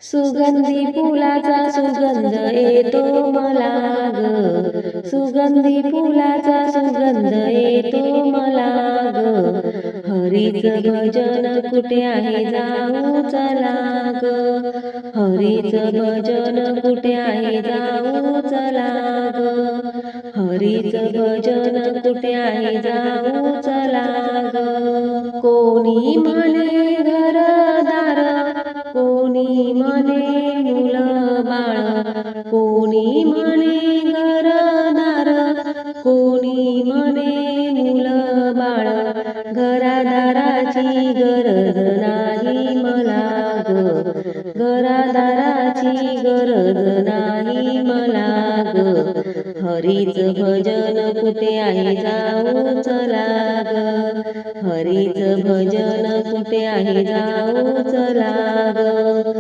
सुगंधी फुलाचा सुगंध येतो मला ग, सुगंधी फुलाचा सुगंध येतो मला ग. हरीच भजन कुठे आहे जाऊ चला ग, हरीच भजन कुठे आहे जाऊ चला ग, हरीच भजन कुठे आहे जाऊ चला ग. कोणी म्हणे घरदार, कोणी म्हणे मुलं बाळ, कोणी म्हणे घरदार, कोणी म्हणे मुलं बाळ. घरादाराची गरज नाही मला ग, घरादाराची गरज नाही मला ग. हरीच भजन कुठे आहे जाऊ चला ग, हरीच भजन कुठे आहे जाऊ चला ग.